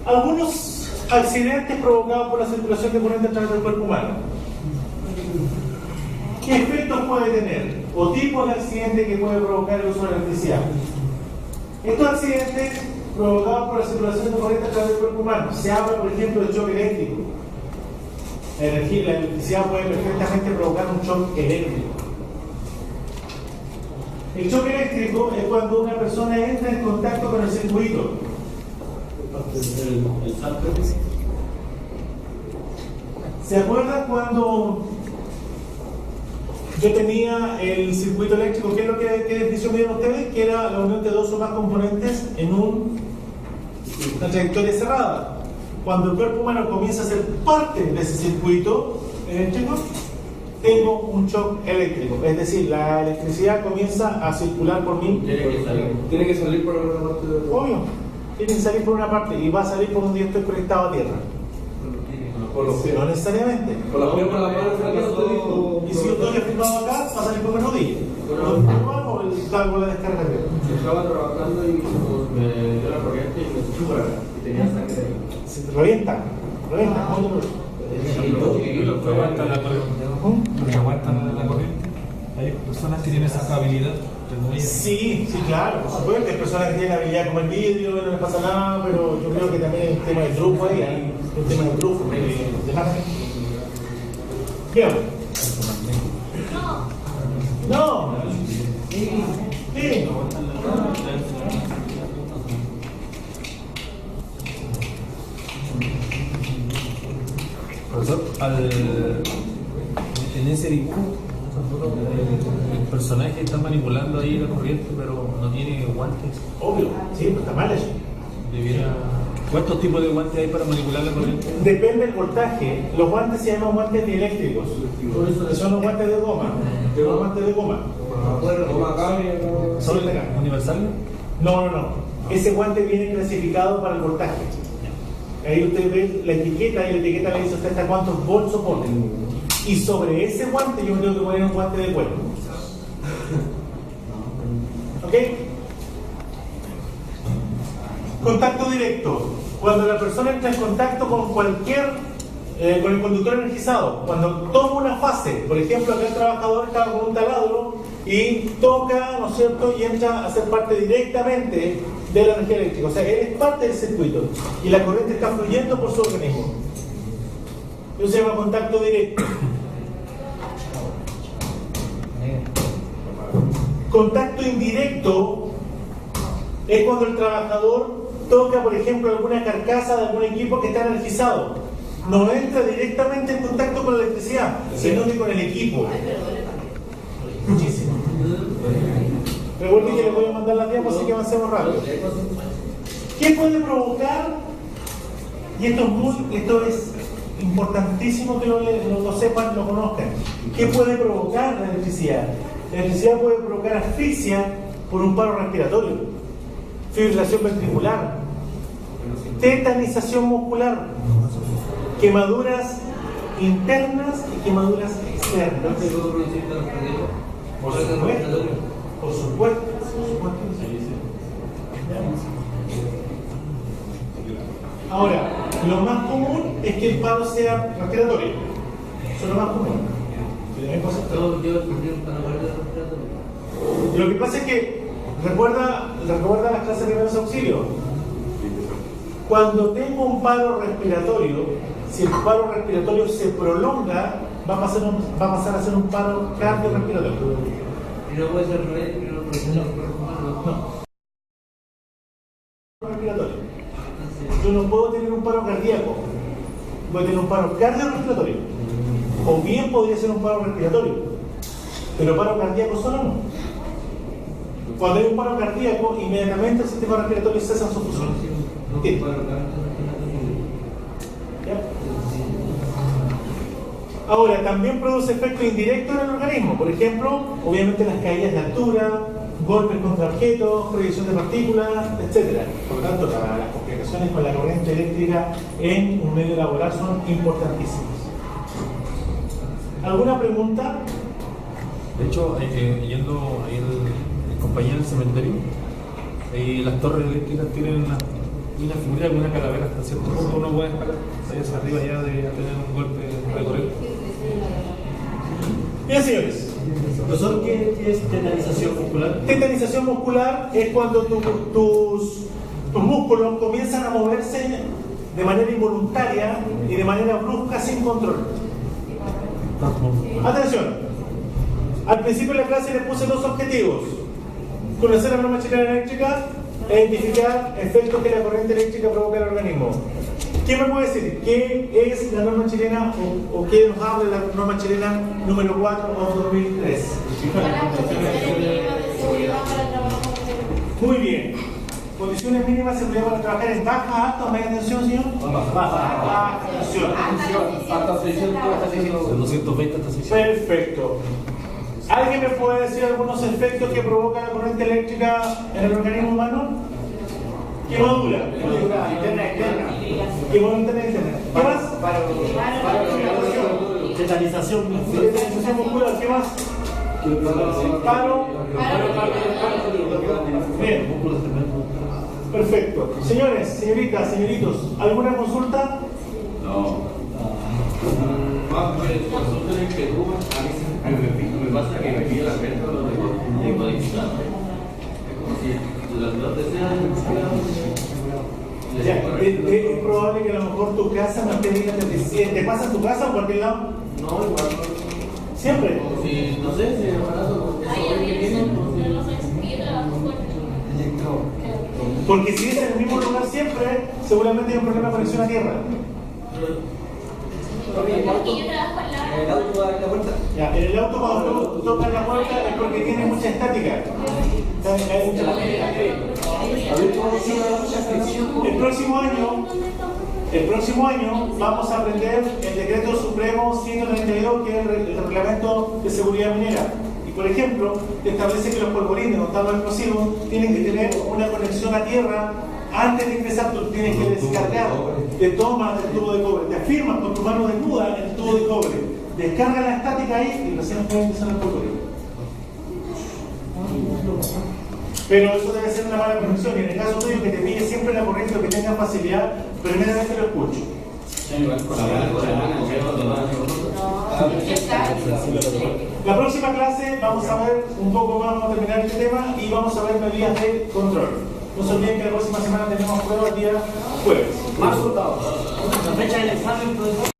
Algunos accidentes provocados por la circulación de corriente a través del cuerpo humano. ¿Qué efectos puede tener? O tipos de accidente que puede provocar el uso de la electricidad. Estos accidentes provocados por la circulación de corriente a través del cuerpo humano. Se habla, por ejemplo, de choque eléctrico. La electricidad puede perfectamente provocar un choque eléctrico. El choque eléctrico es cuando una persona entra en contacto con el circuito. ¿Se acuerdan cuando yo tenía el circuito eléctrico? ¿Qué es lo que definición me dieron ustedes? Que era la unión de dos o más componentes en una trayectoria cerrada. Cuando el cuerpo humano comienza a ser parte de ese circuito eléctrico, tengo un shock eléctrico. Es decir, la electricidad comienza a circular por mí. Tiene que salir por alguna parte del... Obvio. Tiene que salir por una parte y va a salir por donde yo estoy conectado a tierra. No necesariamente. Con la pierna en la mano, y si yo estoy afirmado acá, va a salir por la rodilla. O el cargo de la descarga de... Yo estaba trabajando y me dio la corriente y me supo y tenía sangre ahí. Se revienta. Los que aguantan la corriente. Hay personas que tienen esa habilidad. Sí, claro, por supuesto. Hay personas que tienen habilidad como el vidrio, no les pasa nada, pero yo creo que también hay un tema de truco ahí, hay un tema de truco. Bien. No. Sí. Profesor, en ese dibujo el personaje está manipulando ahí la corriente, pero no tiene guantes. Obvio, sí, pero está mal eso. ¿Cuántos tipos de guantes hay para manipular la corriente? Depende del voltaje. Los guantes se llaman guantes dieléctricos. Son los guantes de goma. Los guantes de goma. ¿Son universales? No. Ese guante viene clasificado para el voltaje. Ahí usted ve la etiqueta y la etiqueta le dice hasta cuántos volts soporta. Y sobre ese guante yo tengo que poner un guante de cuero. ¿Ok? Contacto directo. Cuando la persona entra en contacto con con el conductor energizado, cuando toma una fase, por ejemplo, aquel trabajador estaba con un taladro y toca, ¿no es cierto?, y entra a ser parte directamente de la energía eléctrica. O sea, él es parte del circuito y la corriente está fluyendo por su organismo. Eso se llama contacto directo. Contacto indirecto es cuando el trabajador toca, por ejemplo, alguna carcasa de algún equipo que está energizado. No entra directamente en contacto con la electricidad, sino que con el equipo. Muchísimo. Recuerden que les voy a mandar las diapositivas, así que avancemos rápido. ¿Qué puede provocar? Y esto es importantísimo que lo sepan, lo conozcan. ¿Qué puede provocar la electricidad? La electricidad puede provocar asfixia por un paro respiratorio, fibrilación ventricular, tetanización muscular, quemaduras internas y quemaduras externas. Por supuesto. Ahora, lo más común es que el paro sea respiratorio. Eso es lo más común. Lo que pasa es que recuerda las clases de primeros auxilios. Cuando tengo un paro respiratorio, si el paro respiratorio se prolonga, va a pasar a ser un paro cardiorrespiratorio. Y no puede ser al revés, primero el profesional. No. Respiratorio. Yo no puedo tener un paro cardíaco. Voy a tener un paro cardiorrespiratorio. O bien podría ser un paro respiratorio. Pero paro cardíaco solo no. Cuando hay un paro cardíaco, inmediatamente el sistema respiratorio cesa en su función. ¿Ya? Ahora, también produce efectos indirectos en el organismo. Por ejemplo, obviamente las caídas de altura, golpes contra objetos, proyección de partículas, etc. Por lo tanto, las complicaciones con la corriente eléctrica en un medio laboral son importantísimas. ¿Alguna pregunta? De hecho, yendo ahí en compañía del cementerio, las torres eléctricas tienen una figura de una calavera hasta cierto punto. Uno puede escalar hacia arriba ya de tener un golpe de corriente. Bien, señores. Profesor, ¿qué es tetanización muscular? Tetanización muscular es cuando tus músculos comienzan a moverse de manera involuntaria y de manera brusca sin control. Atención. Al principio de la clase les puse dos objetivos: conocer la norma chilena eléctrica e identificar efectos que la corriente eléctrica provoca en el organismo. ¿Quién me puede decir qué es la norma chilena o qué nos habla de la norma chilena número 4 o 2003? Muy bien. Condiciones mínimas de seguridad para trabajar en baja, alta o media tensión, señor. Baja tensión. Hasta 600. De 220 hasta 600. Perfecto. ¿Alguien me puede decir algunos efectos que provoca la corriente eléctrica en el organismo humano? Quemadura. Quemadura interna. ¿Qué más? Tetanización Tetanización muscular. ¿Qué más? Paro. Bien. Perfecto. Señores, señoritas, señoritos, ¿alguna consulta? No. Consulta en que tú, a mí me pasa que me pide la venta de codificar. Es como si las dos Es probable que a lo mejor tu casa no esté bien atendida. ¿Te pasa en tu casa o en cualquier lado? No, igual. ¿Siempre? Si, no sé, si el aparato porque si es en el mismo lugar siempre, seguramente hay un problema de conexión a tierra. El auto abre la puerta. Ya, en el auto cuando tú tocas la puerta es porque tiene mucha estática. El próximo año vamos a aprender el Decreto Supremo 132, que es el Reglamento de Seguridad Minera. Y por ejemplo, establece que los polvorines o tablas explosivos tienen que tener una conexión a tierra. Antes de ingresar, tú tienes que descargar, te tomas el tubo de cobre, te afirmas con tu mano desnuda en el tubo de cobre, descarga la estática ahí y recién puedes ingresar al polvorín. Pero eso debe ser una mala conexión, y en el caso tuyo que te pille siempre la corriente o que tengas facilidad, primeramente lo escucho. La próxima clase vamos a ver un poco más, vamos a terminar este tema y vamos a ver medidas de control. No se olviden que la próxima semana tenemos prueba el día jueves. Más resultados. La fecha del examen, profesor.